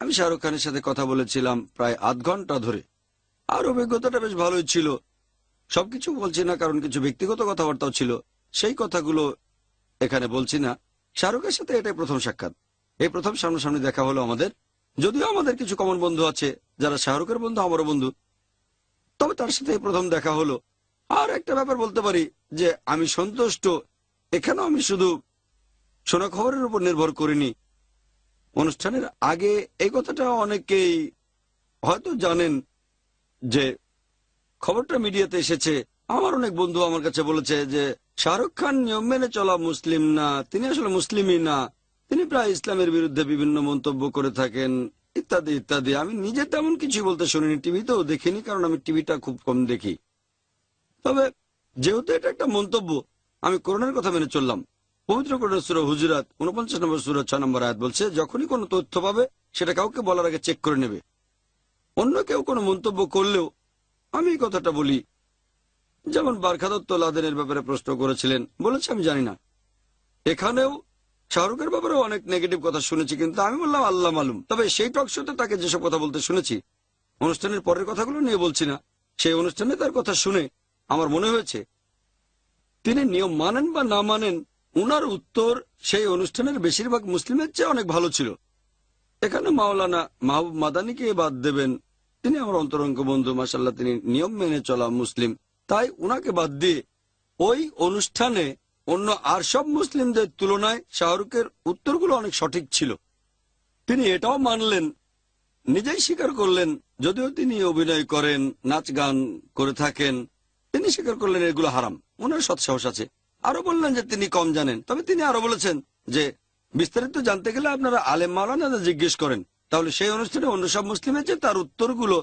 আমি শাহরুখ খানের সাথে কথা বলেছিলাম প্রায় আধ ঘন্টা ধরে। আর অভিজ্ঞতাটা বেশ ভালোই ছিল। সবকিছু বলছি না, কারণ কিছু ব্যক্তিগত কথাবার্তাও ছিল, সেই কথাগুলো এখানে বলছি না। শাহরুখের সাথে এটাই প্রথম সাক্ষাৎ, এই প্রথম সামনাসামনি দেখা হলো আমাদের। যদিও আমাদের কিছু কমন বন্ধু আছে, যারা শাহরুখের বন্ধু আমারও বন্ধু, তবে তার সাথে এই প্রথম দেখা হলো। আর একটা ব্যাপার বলতে পারি যে আমি সন্তুষ্ট। এখানেও আমি শুধু শোনা খবরের উপর নির্ভর করিনি। অনুষ্ঠানের আগে এই কথাটা অনেকেই হয়তো জানেন যে খবরটা মিডিয়াতে এসেছে। আমার অনেক বন্ধু আমার কাছে বলেছে যে শাহরুখ খান নিয়ম মেনে চলা মুসলিম না, তিনি আসলে মুসলিমই না, তিনি প্রায় ইসলামের বিরুদ্ধে বিভিন্ন মন্তব্য করে থাকেন, ইত্যাদি ইত্যাদি। আমি নিজে তেমন কিছু বলতে শুনিনি, টিভিতেও দেখিনি, কারণ আমি টিভিটা খুব কম দেখি। তবে যেহেতু এটা একটা মন্তব্য, আমি কোরআনের কথা মেনে চললাম। পবিত্র কোরআন সূরা হুজুরাত 49 নম্বর সূরা 6 নম্বর আয়াত বলছে, যখনই কোনো তথ্য পাবে সেটা কাউকে বলার আগে চেক করে নেবে। অন্য কেউ কোনো মন্তব্য করলেও আমি এই কথাটা বলি। যেমন বারখাদত্ত লাদেনের ব্যাপারে প্রশ্ন করেছিলেন, বলেছে আমি জানি না। এখানেও শাহরুখের ব্যাপারে অনেক নেগেটিভ কথা শুনেছি, কিন্তু আমি বললাম আল্লাহ মালুম। তবে সেই টক শোতে তাকে যেসব কথা বলতে শুনেছি, অনুষ্ঠানের পরের কথাগুলো নিয়ে বলছি না, সেই অনুষ্ঠানে তার কথা শুনে আমার মনে হয়েছে তিনি নিয়ম মানেন বা না মানেন, উনার উত্তর সেই অনুষ্ঠানের বেশিরভাগ মুসলিমের চেয়ে অনেক ভালো ছিল। এখানে মাওলানা মাহবুব মাদানিকে বাদ দেবেন, তিনি আমার অন্তরঙ্গ বন্ধু, মাশাআল্লাহ, তিনি নিয়ম মেনে চলা মুসলিম, তাই উনাকে বাদ দিয়ে ওই অনুষ্ঠানে অন্য আর সব মুসলিমদের তুলনায় শাহরুখের উত্তরগুলো অনেক সঠিক ছিল। তিনি এটাও মানলেন, নিজেই স্বীকার করলেন, যদিও তিনি অভিনয় করেন, নাচ গান করে থাকেন, তিনি স্বীকার করলেন এগুলো হারাম, ওনার সৎসাহস আছে। আরো বললেন যে তিনি কম জানেন, তবে তিনি আরো বলেছেন যে বিস্তারিত জানতে গেলে আপনারা আলেম মাওলানা জিজ্ঞেস করেন। তাহলে সেই অনুষ্ঠানে অন্য সব মুসলিমের চেয়ে তার উত্তরগুলো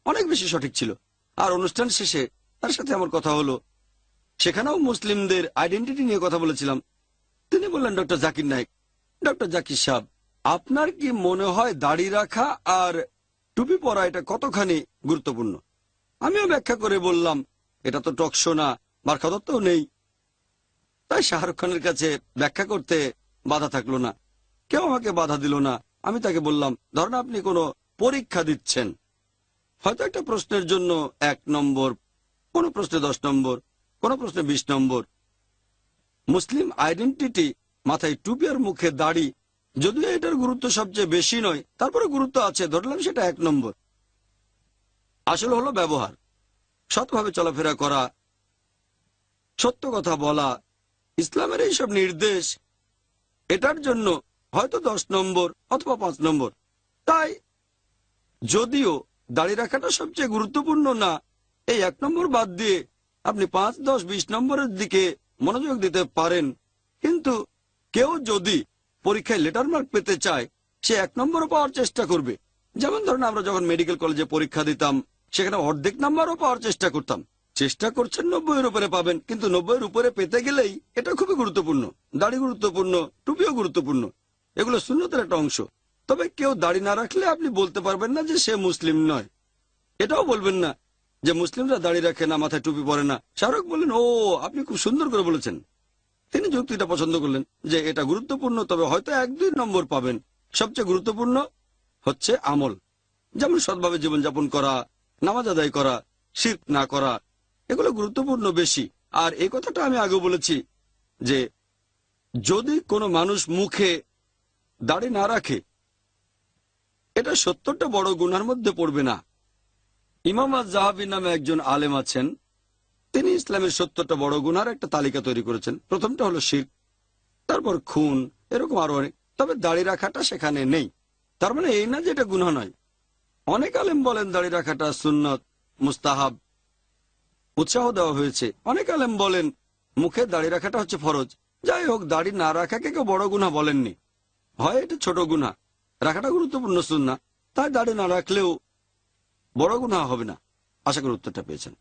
অনেক বেশি সঠিক ছিল। আর অনুষ্ঠান শেষে তার সাথে আমার কথা হলো, সেখানেও মুসলিমদের আইডেন্টিটি নিয়ে কথা বলেছিলাম। তিনি বললেন, ডক্টর জাকির নায়েক, ডক্টর জাকির সাহেব, আপনার কি মনে হয় দাড়ি রাখা আর টুপি পরা এটা কতখানি গুরুত্বপূর্ণ? আমিও ব্যাখ্যা করে বললাম, এটা তো টক শো না, বারখাদত্তও নেই। তাই শাহরুখ খানের কাছে ব্যাখ্যা করতে বাধা থাকলো না, কেউ আমাকে বাধা দিল না। আমি তাকে বললাম, ধরেন আপনি কোনো পরীক্ষা দিচ্ছেন, হয়তো একটা প্রশ্নের জন্য 1 নম্বর, কোনো প্রশ্নে 10 নম্বর, কোনো প্রশ্নে 20 নম্বর। মুসলিম আইডেন্টিটি, মাথায় টুপি আর মুখে দাড়ি, যদিও এটার গুরুত্ব সবচেয়ে বেশি নয়, তারপরে গুরুত্ব আছে, ধরলাম সেটা 1 নম্বর। আসলে হলো ব্যবহার, সৎভাবে চলাফেরা করা, সত্য কথা বলা, ইসলামের এইসব নির্দেশ, এটার জন্য হয়তো 10 নম্বর অথবা 5 নম্বর। তাই যদিও দাড়ি রাখাটা সবচেয়ে গুরুত্বপূর্ণ না, এই 1 নম্বর বাদ দিয়ে আপনি 5, 10, 20 নম্বরের দিকে মনোযোগ দিতে পারেন। কিন্তু কেউ যদি পরীক্ষায় লেটার মার্ক পেতে চায়, সে 1 নম্বরও পাওয়ার চেষ্টা করবে। যেমন ধরুন আমরা যখন মেডিকেল কলেজে পরীক্ষা দিতাম, সেখানে অর্ধেক নাম্বারও পাওয়ার চেষ্টা করতাম। চেষ্টা করছেন 90-এর উপরে পাবেন, কিন্তু 90-এর উপরে পেতে গেলেই এটা খুবই গুরুত্বপূর্ণ। দাড়ি গুরুত্বপূর্ণ, টুপিও গুরুত্বপূর্ণ, এগুলো সুন্নতের একটা অংশ। তবে কেউ দাড়ি না রাখলে আপনি বলতে পারবেন না যে সে মুসলিম নয়। এটাও বলবেন না যে মুসলিমরা দাড়ি রাখে না, মাথায় টুপি পরে না। শাহরুখ বললেন, ও আপনি খুব সুন্দর করে বলেছেন। তিনি যুক্তিটা পছন্দ করলেন যে এটা গুরুত্বপূর্ণ, তবে হয়তো 1-2 নম্বর পাবেন। সবচেয়ে গুরুত্বপূর্ণ হচ্ছে আমল, যেমন সৎভাবে জীবনযাপন করা, নামাজ আদায় করা, শিরক না করা, এগুলো গুরুত্বপূর্ণ বেশি। আর এই কথাটা আমি আগে বলেছি যে যদি কোনো মানুষ মুখে দাড়ি না রাখে, এটা 70টা বড় গুনার মধ্যে পড়বে না। ইমাম আজ-জাহাবি নামে একজন আলেম আছেন, তিনি ইসলামের 70টা বড় গুনার একটা তালিকা তৈরি করেছেন। প্রথমটা হলো শিরক, তারপর খুন, এরকম আরো অনেক। তবে দাড়ি রাখাটা সেখানে নেই। তার মানে এই না যে এটা গুনাহ নয়। অনেক আলেম বলেন দাড়ি রাখাটা সুন্নত, মুস্তাহাব, উৎসাহ দেওয়া হয়েছে। অনেক আলেম বলেন মুখে দাড়ি রাখাটা হচ্ছে ফরজ। যাই হোক, দাড়ি না রাখাকে কেউ বড় গুনাহ বলেননি, হয় এটা ছোট গুনাহ, রাখাটা গুরুত্বপূর্ণ সুন্নাহ। তাই দাড়ি না রাখলেও বড় গুনাহ হবে না। আশা করি উত্তরটা পেয়েছেন।